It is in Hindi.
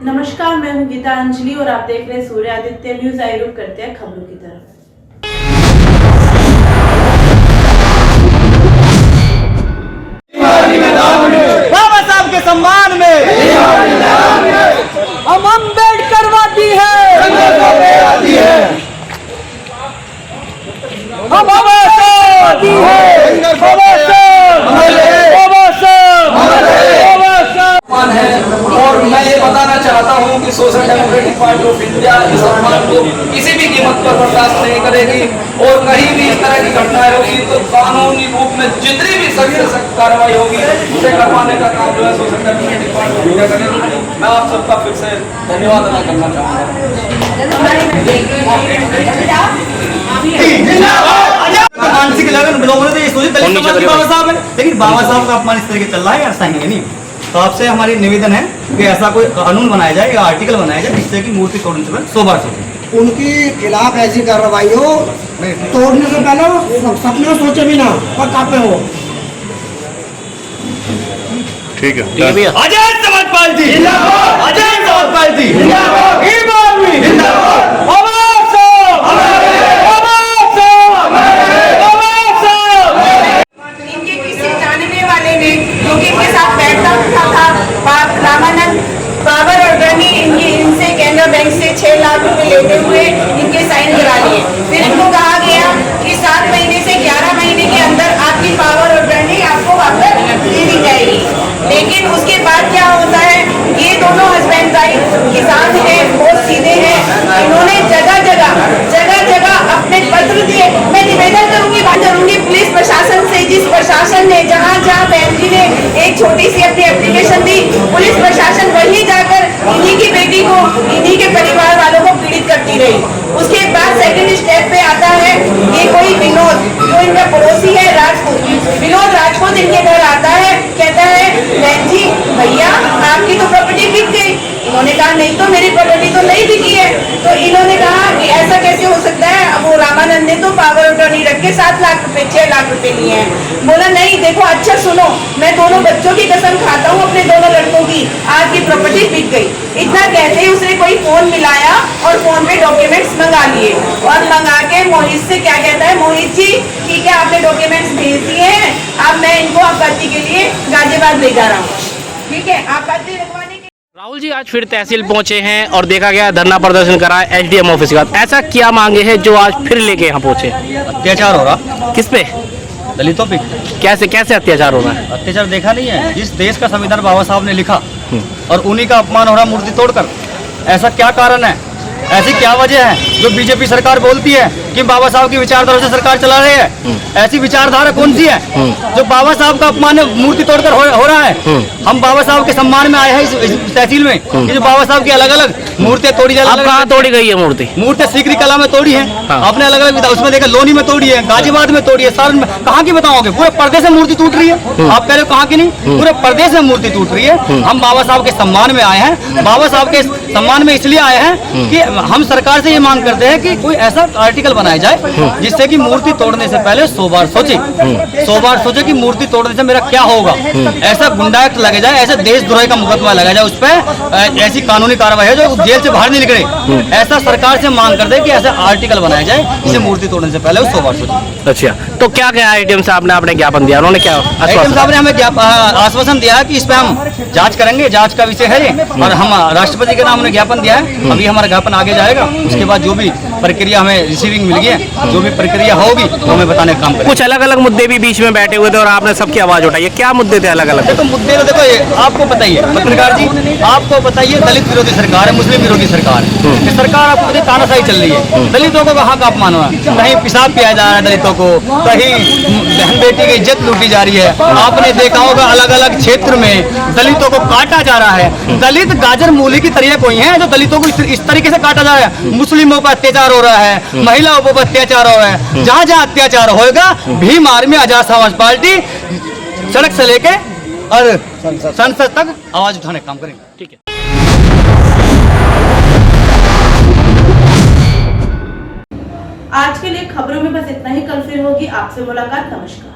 नमस्कार, मैं हूं गीता अंजलि और आप देख रहे हैं सूर्य आदित्य न्यूज। आई रुख करते हैं खबरों की तरफ। बाबा साहब के सम्मान में हम अम्बेडकरवादी है, हम बाबा साहब और मैं ये बताना चाहता हूँ कि social democratic party of India इस सम्मान को किसी भी कीमत पर बर्दाश्त नहीं करेगी और कहीं भी इस तरह की घटनाएं होगी तो कानूनी रूप में जितनी भी सख्त से सख्त कार्रवाई होगी उसे करवाने का काम जो है social democratic party of India करेगी। मैं आप सबका फिर से धन्यवाद अदा करना चाहूँगा। मानसिक लगन लोगों ने ये सोचे दलित समाज के बाबा साहब है, लेकिन बाबा साहब का अपमान इस तरीके चल रहा है यार, सही है नहीं। तो आपसे हमारी निवेदन है कि ऐसा कोई कानून बनाया जाए या आर्टिकल बनाया जाए जिससे कि मूर्ति तोड़ने से पहले 100 बार सोचे। उनके खिलाफ ऐसी कार्रवाई हो, तोड़ने से पहले सपने में सोचे भी ना और कापे हो। ठीक है भैया। आजाद समाज पार्टी जिंदाबाद, आजाद समाज पार्टी जिंदाबाद, इनके किसी जानने वाले ने जो कि इनके साथ बैठता था रामानंद बाबर और गनी इनसे केनरा बैंक से 6 लाख रुपए लेते हुए इनके साइन करा लिए। फिर इनको कहा गया कि 7 महीने से 11 महीने के अंदर आपकी पावर और गनी आपको वापस दे दी जाएगी। लेकिन उसके बाद क्या होता है, ये दोनों हस्बैंड वाइफ किसान हैं, बहुत सीधे हैं। इन्होंने जगह जगह अपने पत्र दिए। मैं निवेदन करूंगी, बात करूंगी पुलिस प्रशासन से, जिस प्रशासन ने जहाँ बहन जी ने एक छोटी सी अपनी एप्लीकेशन दी, पुलिस प्रशासन वही जाकर इन्हीं की बेटी को, इन्हीं के परिवार वालों को पीड़ित करती रही। उसके बाद सेकंड स्टेप पे आता है ये कोई विनोद, जो इनका पड़ोसी है राजपूत, विनोद राजपूत इनके घर आता है, कहता है बहन जी भैया आपकी तो प्रॉपर्टी बिक गई। इन्होंने कहा नहीं तो मेरी प्रॉपर्टी तो नहीं बिकी है। तो इन्होंने कहा कि ऐसा कैसे हो सकता है। अब वो रामानंद ने तो पावर अटॉर्नी रख के 7 लाख रुपए 6 लाख रुपए लिए हैं। बोला नहीं देखो अच्छा सुनो, मैं दोनों बच्चों की कसम खाता हूँ, अपने दोनों लड़कों की, आपकी प्रॉपर्टी बिक गई। इतना कहते ही उसने कोई फोन मिलाया और फोन पे डॉक्यूमेंट्स मंगा लिए और मंगा के मोहित से क्या कहता है, मोहित जी ठीक है आपने डॉक्यूमेंट्स भेज दिए हैं, अब मैं इनको आपत्ति के लिए गाजियाबाद ले जा रहा हूँ। ठीक है, आपत्ति रखवाने के। राहुल जी आज फिर तहसील पहुंचे हैं और देखा गया धरना प्रदर्शन करा एसडीएम ऑफिस का। ऐसा क्या मांगे हैं जो आज फिर लेके यहाँ पहुंचे? अत्याचार हो रहा किस पे? दलितों पे। कैसे अत्याचार हो रहा है? अत्याचार देखा नहीं है, जिस देश का संविधान बाबा साहब ने लिखा और उन्हीं का अपमान हो रहा मूर्ति तोड़कर। ऐसा क्या कारण है, ऐसी क्या वजह है जो बीजेपी सरकार बोलती है कि बाबा साहब की विचारधारा से सरकार चला रही है? ऐसी विचारधारा कौन सी है जो बाबा साहब का अपमान मूर्ति तोड़कर हो रहा है? हम बाबा साहब के सम्मान में आए हैं इस तहसील में कि जो बाबा साहब की अलग अलग मूर्तियां तोड़ी जा रही है। कहाँ तोड़ी गई है मूर्ति? मूर्तियां सीकरी कला में तोड़ी है, आपने अलग अलग उसमें देखा, लोनी में तोड़ी है, गाजियाबाद में तोड़ी है, सारण में। कहाँ की बताओगे? पूरे प्रदेश में मूर्ति टूट रही है। आप कह रहे हो कहाँ की नहीं, पूरे प्रदेश में मूर्ति टूट रही है। हम बाबा साहब के सम्मान में आए हैं, बाबा साहब के सम्मान में इसलिए आए हैं कि हम सरकार से ये मांग करते हैं कि कोई ऐसा आर्टिकल बनाया जाए जिससे कि मूर्ति तोड़ने से पहले 100 बार सोचे कि मूर्ति तोड़ने से मेरा क्या होगा। ऐसा गुंडा एक्ट लगे जाए, ऐसा देशद्रोही का मुकदमा लगा जाए, उस पर ऐसी कानूनी कार्रवाई है जो जेल से बाहर नहीं निकले। ऐसा सरकार से मांग करते हैं कि ऐसा आर्टिकल बनाया जाए जिसे मूर्ति तोड़ने से पहले 100 बार सोचे। अच्छा, तो क्या क्या आईटीएम साहब ने आपने ज्ञापन दिया? उन्होंने क्या आईटीएम साहब ने हमें आश्वासन दिया है कि इस पे हम जांच करेंगे, जांच का विषय है ये, और हम राष्ट्रपति के नाम ने ज्ञापन दिया है। अभी हमारा ज्ञापन आगे जाएगा, उसके बाद जो भी प्रक्रिया हमें रिसीविंग मिल गई है, जो भी प्रक्रिया होगी तो हमें बताने का काम करेंगे। कुछ अलग अलग मुद्दे भी बीच में बैठे हुए थे और आपने सबकी आवाज उठाई है, क्या मुद्दे थे अलग अलग? देखो मुद्दे तो देखो ये आपको बताइए पत्रकार जी, आपको बताइए दलित विरोधी सरकार है, मुस्लिम विरोधी सरकार है। ये सरकार आपको बताइए तानाशाही चल रही है, दलितों को कहाँ का अपमान हो रहा है, कहीं पेशाब पिया जा रहा है दलितों को, कहीं बहन बेटी की इज्जत लूटी जा रही है। आपने देखा होगा अलग अलग क्षेत्र में दलितों को काटा जा रहा है। दलित गाजर मूली की तरह कोई है जो दलितों को इस तरीके से काटा जा रहा है। मुस्लिमों पर अत्याचार हो रहा है, महिलाओं पर अत्याचार हो रहा है। जहाँ जहाँ अत्याचार होगा भीम आर्मी आजाद समाज पार्टी सड़क से लेके और संसद तक आवाज उठाने का काम करेंगे। ठीक है। आज के लिए खबरों में बस इतना ही। कल फिर होगी आपसे मुलाकात। नमस्कार।